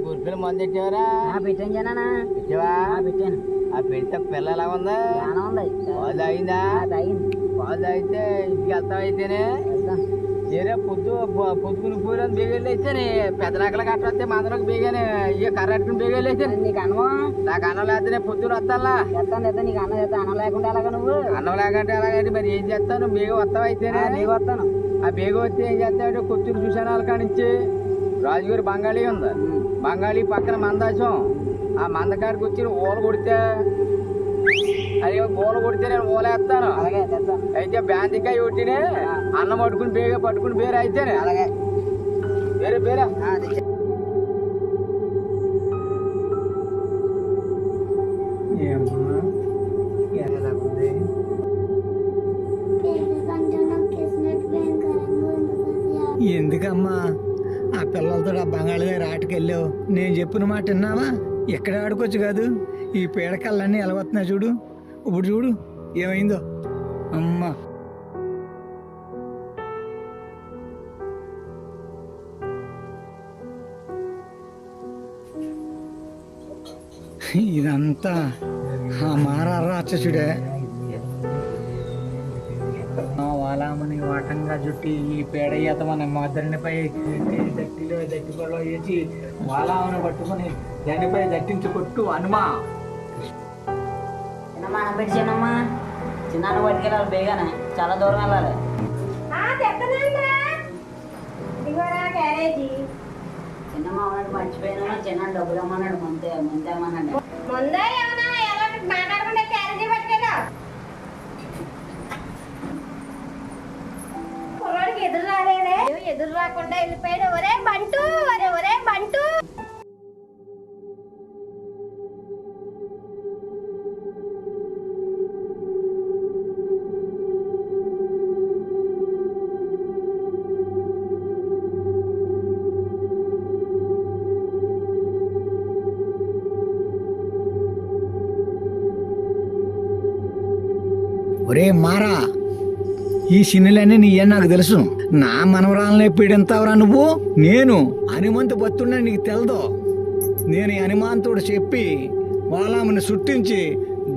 గురిపిల్ల మంది పెట్టావరా? పెట్టాను జనా. పెట్టావా? పెట్టాను. ఆ పెడితే పిల్ల ఎలా ఉందా? బాగా ఉంది. పాలు అయిందా? అయింది. పాలు అయితే ఇంటికి వెళ్తాం అయితేనే. ఏరే పొద్దుకుని పూరని బేగెళ్ళి అయితేనే పెద్ద నకలు కట్టొస్తే మందరకు బేగానే ఇక కరెక్ట్ బేగెళ్ళి అయితే నీకు అన్నం నాకు అన్నం లేకపోతే పొద్దున వస్తానులా. చేస్తాను నీకు అన్నం చేస్తా. అన్నం లేకుండా ఎలాగ నువ్వు? అన్నం లేకంటే ఎలాగంటే మరి ఏం చేస్తాను? బేగ వస్తావు అయితేనే. బేగ వస్తాను. ఆ బేగ వస్తే ఏం చేస్తాడు? కొత్తూరు చూసాను వాళ్ళ కానించి రాజుగారి బంగాళీ ఉంది. బంగాళీ పక్కన మందాసం. ఆ మందకాడికి వచ్చి ఊల కొడితే అది ఊల కొడితే నేను ఊలేస్తాను. అలాగే చేస్తాను. అయితే బ్యాంతికాయ కొట్టినే అన్నం పట్టుకుని బేగ పట్టుకుని బేరే అయితేనే. అలాగే వేరే బేరా ఎందుకమ్మా ఆ పిల్లలతో ఆ బంగాళీ దగ్గర ఆటకి వెళ్ళావు? నేను చెప్పిన మాట విన్నావా? ఎక్కడ ఆడుకోవచ్చు కాదు. ఈ పీడకల్లన్నీ ఎలవస్తున్నాయి చూడు. ఇప్పుడు చూడు ఏమైందో. అమ్మా ఇదంతా ఆ మారా రాక్షసుడే. వాలామని వాటంగా చుట్టి ఈ పేడ ఈత మన మద్దరినిపై దట్టిలో వేసి వాలామని పట్టుకొని దానిపై దట్టించి కొట్టు హనుమా. చిన్నమ్మా అన్నం పెట్టి చిన్నమ్మా. చిన్న పట్టుకెళ్ళాలి బేగానే. చాలా దూరం వెళ్ళాలి. చిన్నమ్మ అన్నాడు మర్చిపోయినా. చిన్న డబ్బులు అమ్మన్నాడు. ముందే అమ్మన్నాడు. ఎదురు రాకుండా వెళ్ళిపోయాడు. ఒరే బంటు, ఒరే బంటు. ఒరే మారా, ఈ సిన్నులన్నీ నీయే నాకు తెలుసు. నా మనవరాలనే పీడింతావురా నువ్వు? నేను హనుమంతు భక్తుడిని నీకు తెలదు. నేను ఈ హనుమంతుడు చెప్పి వాలాముని సుట్టించి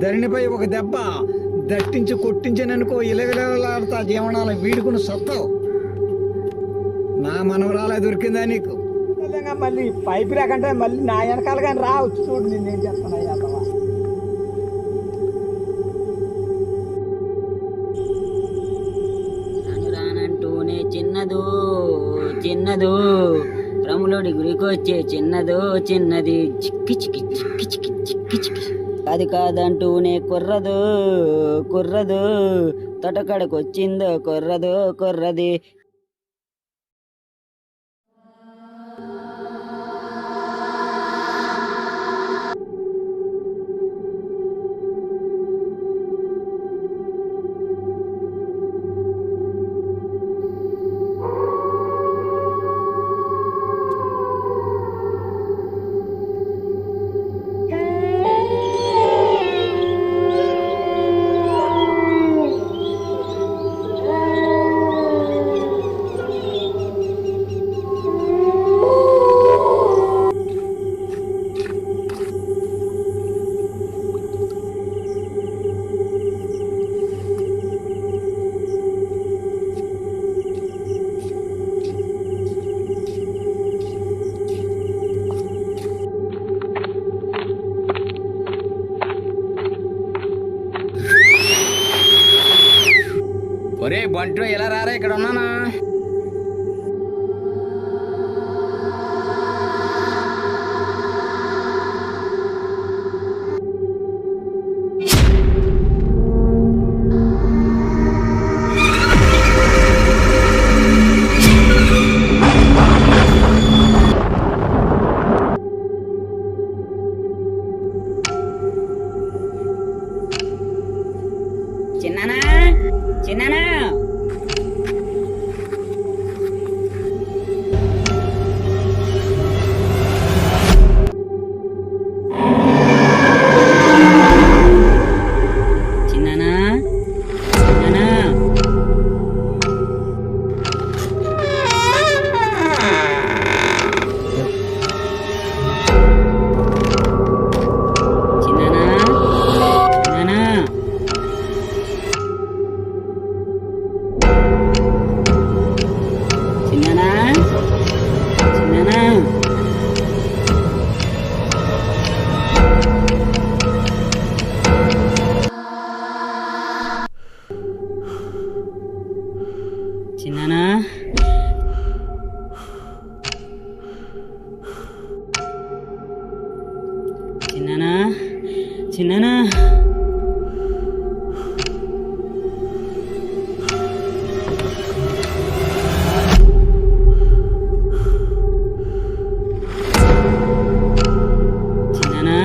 ధరణిపై ఒక దెబ్బ దట్టించి కొట్టించాననుకో ఇలగలాడుతా జీవనాలు వీడుకుని సత్తావు. నా మనవరాలే దొరికిందా నీకు? మళ్ళీ పైపు రాకంటే మళ్ళీ నా వెనకాల కానీ రావచ్చు చూడు. నేనేం చేస్తాను అయ్యా. చిన్నదు రములోడి గురికి వచ్చే చిన్నదో చిన్నది చిక్కి చిక్కి చిక్కి చిక్కి చిక్కి చిక్కి అది కాదంటూనే కుర్రదు తొటకడకు వచ్చిందో కుర్రది. ఒరే బంటు ఎలా రారా? ఇక్కడ ఉన్నానా? చిన్నానా చిన్ననా చిన్ననా చిన్ననా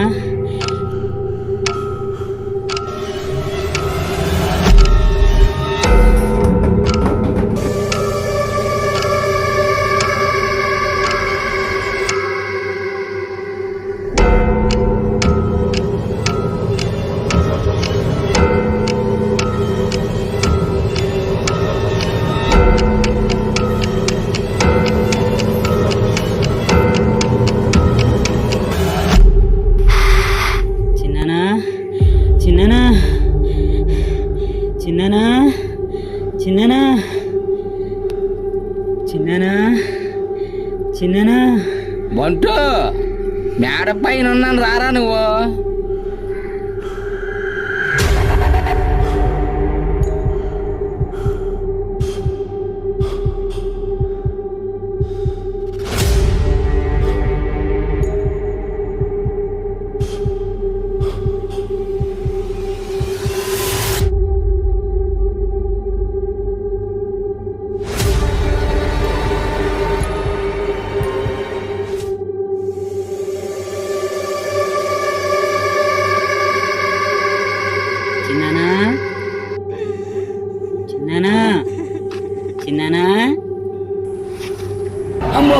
చిన్ననా చిన్ననా చిన్ననా చిన్ననా చిన్ననా చిన్ననా బంటు మేడ పైన ఉన్నాను రారా నువ్వు. చిన్ననా చిన్ననా చిన్ననా అమ్మో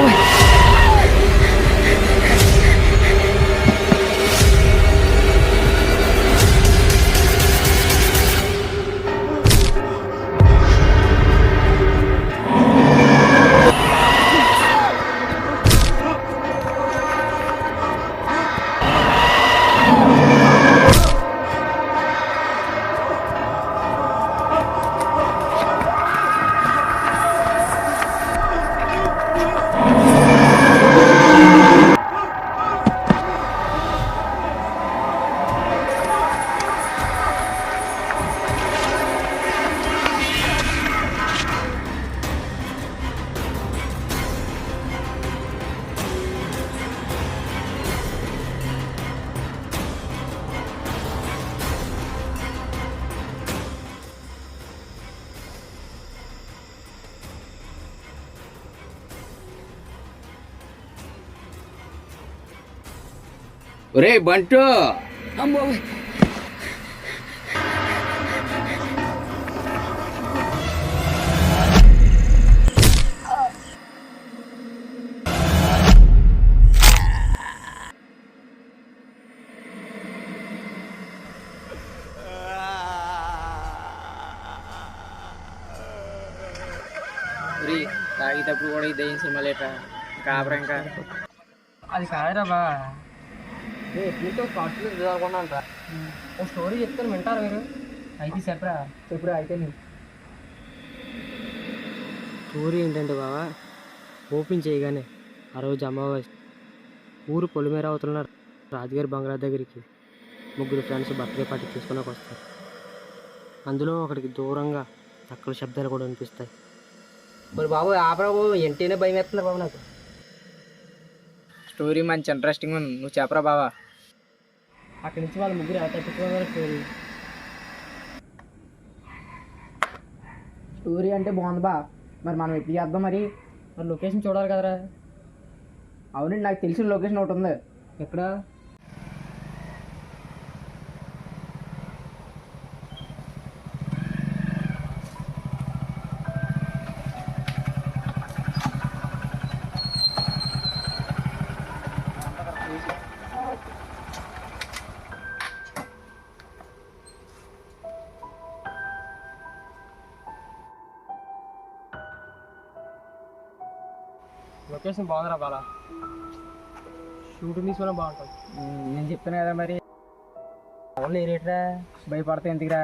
ఒరే బంటు. అమ్మో తాగేటప్పుడు కూడా ఇదే సినిమా లేట కాబరా ఇంకా అది కాదురా బా ఎట్లుంటే కార్టూన్ చదవకుండా అంట ఓ స్టోరీ చెప్తాను వింటారు మీరు అయితే చెప్పురా అయితే నేను స్టోరీ ఏంటంటే బావా ఓపెన్ చేయగానే ఆ రోజు అమావాస్య ఊరు పొలిమేర అవుతున్న రాజుగారి బంగ్లా దగ్గరికి ముగ్గురు ఫ్రెండ్స్ బర్త్డే పార్టీ తీసుకున్నాక వస్తారు. అందులో ఒకడికి దూరంగా అక్కడ శబ్దాలు కూడా వినిపిస్తాయి. మరి బాబు ఆపరా బాబు ఎంటనే భయం వేస్తున్నారు బాబు నాకు. స్టోరీ మంచి ఇంట్రెస్టింగ్ ఉంది, నువ్వు చెప్పరా బావా. అక్కడి నుంచి వాళ్ళ ముగ్గురు ఎలా తప్పించుకున్నారు స్టోరీ అంటే బాగుంది బా. మరి మనం ఎప్పుడు చేద్దాం మరి లొకేషన్ చూడాలి కదరా. అవునండి నాకు తెలిసిన లొకేషన్ ఒకటి ఉంది. ఎక్కడ? లొకేషన్ బాగుందిరా బాలా, షూటింగ్ తీసుకున్నా బాగుంటుంది. నేను చెప్తాను కదా మరి. అవును ఏ రేట్రా, భయపడతా ఎందుకురా.